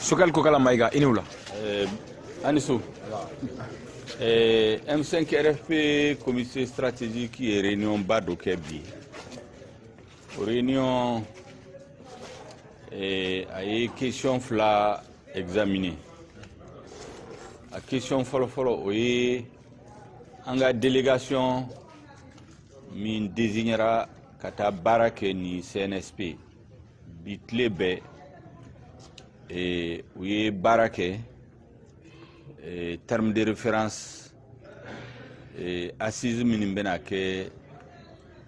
Sokal Kokala Maïga, Inoula. Anissou. M5 RFP, comité stratégique qui est réunion Bado Kebi. Réunion a eu question fla examinée. La question follow oui, en la délégation min désignera kata barake ni CNSP bitlebe et oui barake terme de référence assise minimbena ke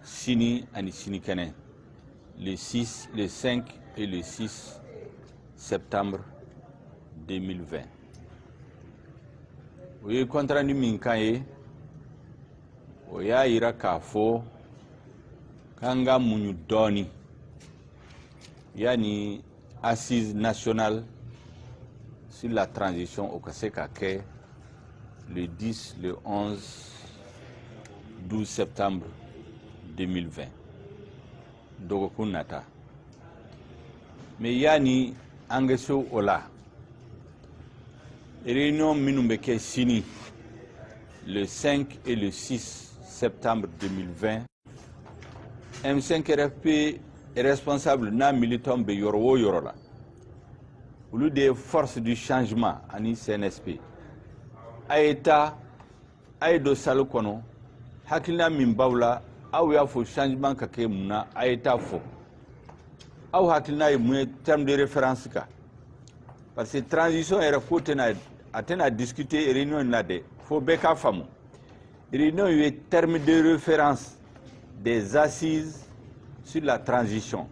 sini ani sini kene le 6, le 5 et le 6 septembre 2020. Oui, compte rendu minkaye oya ira kafo kanga munyu doni yani assise nationale sur la transition au Kasekake le 10, le 11, 12 septembre 2020. Dogokun nata. Mais yani angeso ola. Réunion Minumbeke Sini le 5 et le 6 septembre 2020. M5 RFP est responsable na militant be yoro yorola. Au lieu des forces du changement ani CNSP. Aeta aido salukono hakilina mimbawla au ya fo changement kake muna aeta fo. Au hakilina e terme de référence ka. Parce que transition est à discuter réunion nade faut beka famu. Réunion est terme de référence des assises sur la transition.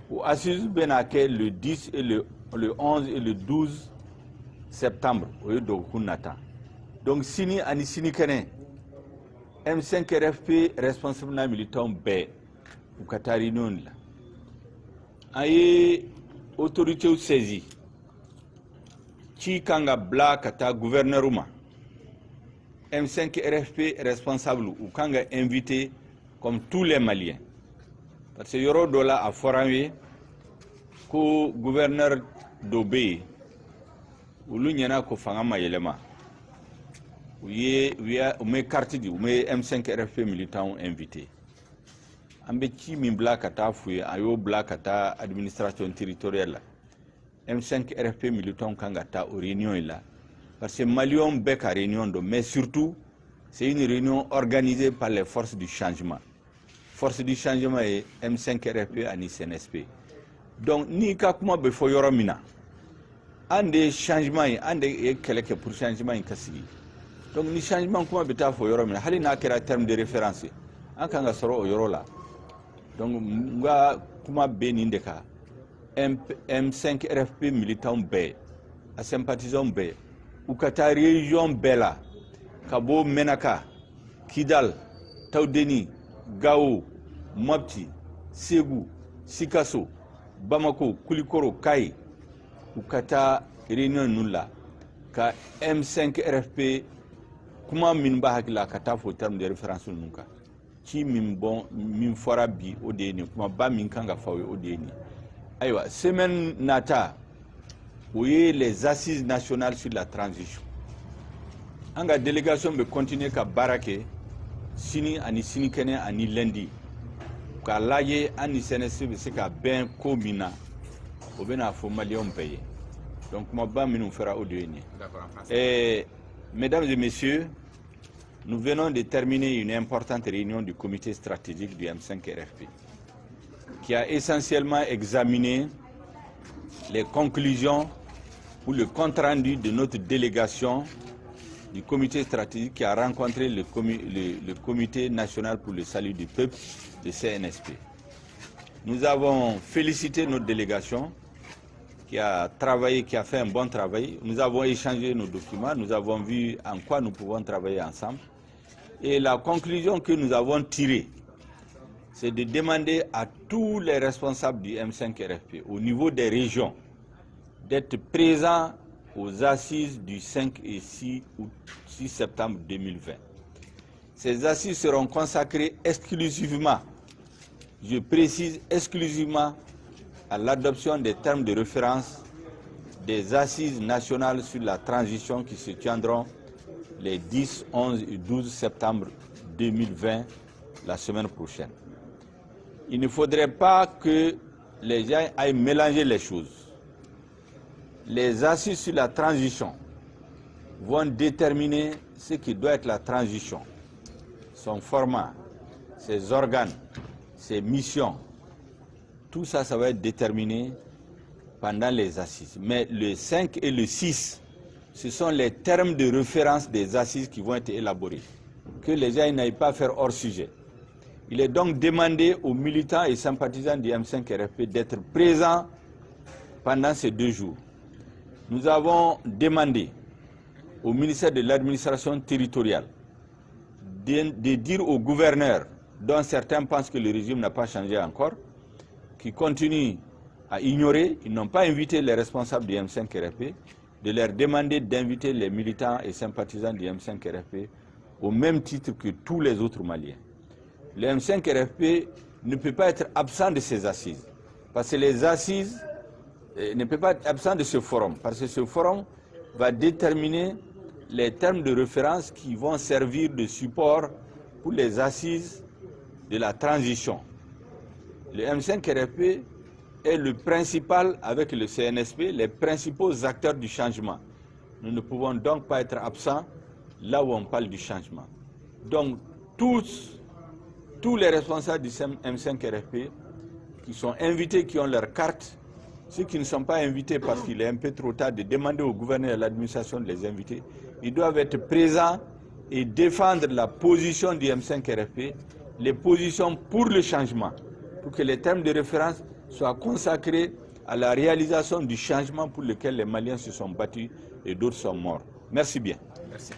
Ou assises benake le 10 et le 11 et le 12 septembre au Kunata. Donc sini ani sini kene M5 RFP responsable na militant B ou Katari non la. Aye autorité ou saisie. Qui kanga bla kata gouverneuruma M5 RFP responsable ou kanga invité comme tous les Maliens parce que yoro dola a foranwe ko gouverneur d'Obé ou l'uniona ko fangama yelema ou me carte di ou me M5 RFP militant invité ambe chi min bla kata fouye ayo bla kata administration territoriale M5 RFP militant kangata aux réunions là parce que Malion bec à réunion mais surtout c'est une réunion organisée par les forces du changement. Forces du changement et M5 RFP ani CNSP. Donc ni ka kuma be fo yoro mina. Ande changement ande keleke pour changement kasigi. Donc ni changement kuma beta fo yoro mina hali na kera terme de référence. An kanga soro yoro la. Donc nga kuma be ni ndeka M5 RFP militant B, à sympathisant B, ou kata région Bella, Kabo Menaka, Kidal, Taudeni, Gao, Mopti, Ségou, Sikasso, Bamako, Koulikoro, Kai, ou kata réunion Nula, ka M5 RFP, comment minba hakila kata fo terme de référence nunka. Qui min fora bi odeni, kuma ba min kanga fawe odeni. Aïwa, semaine nata, où les assises nationales sur la transition. La délégation peut continuer à barake, sini ani sini kene ani lundi. Ka laye ani CNSP c'est ka ben komina, au bena fo malion paye. Donc ma ba minou fera au dernier. Mesdames et messieurs, nous venons de terminer une importante réunion du comité stratégique du M5 RFP. Qui a essentiellement examiné les conclusions ou le compte-rendu de notre délégation du comité stratégique qui a rencontré le comité national pour le salut du peuple, le CNSP. Nous avons félicité notre délégation qui a travaillé, qui a fait un bon travail. Nous avons échangé nos documents, nous avons vu en quoi nous pouvons travailler ensemble. Et la conclusion que nous avons tirée, c'est de demander à tous les responsables du M5 RFP, au niveau des régions, d'être présents aux assises du 5 et 6 septembre 2020. Ces assises seront consacrées exclusivement, je précise exclusivement, à l'adoption des termes de référence des assises nationales sur la transition qui se tiendront les 10, 11 et 12 septembre 2020, la semaine prochaine. Il ne faudrait pas que les gens aillent mélanger les choses. Les assises sur la transition vont déterminer ce qui doit être la transition, son format, ses organes, ses missions. Tout ça, ça va être déterminé pendant les assises. Mais le 5 et le 6, ce sont les termes de référence des assises qui vont être élaborés. Que les gens n'aillent pas faire hors sujet. Il est donc demandé aux militants et sympathisants du M5 RFP d'être présents pendant ces 2 jours. Nous avons demandé au ministère de l'administration territoriale de dire aux gouverneurs, dont certains pensent que le régime n'a pas changé encore, qui continuent à ignorer, ils n'ont pas invité les responsables du M5 RFP, de leur demander d'inviter les militants et sympathisants du M5 RFP au même titre que tous les autres Maliens. Le M5 RFP ne peut pas être absent de ces assises, parce que les assises ne peuvent pas être absent de ce forum, parce que ce forum va déterminer les termes de référence qui vont servir de support pour les assises de la transition. Le M5 RFP est le principal, avec le CNSP, les principaux acteurs du changement. Nous ne pouvons donc pas être absents là où on parle du changement. Donc tous les responsables du M5 RFP qui sont invités, qui ont leur carte, ceux qui ne sont pas invités parce qu'il est un peu trop tard de demander au gouverneur et à l'administration de les inviter, ils doivent être présents et défendre la position du M5 RFP, les positions pour le changement, pour que les termes de référence soient consacrés à la réalisation du changement pour lequel les Maliens se sont battus et d'autres sont morts. Merci bien. Merci.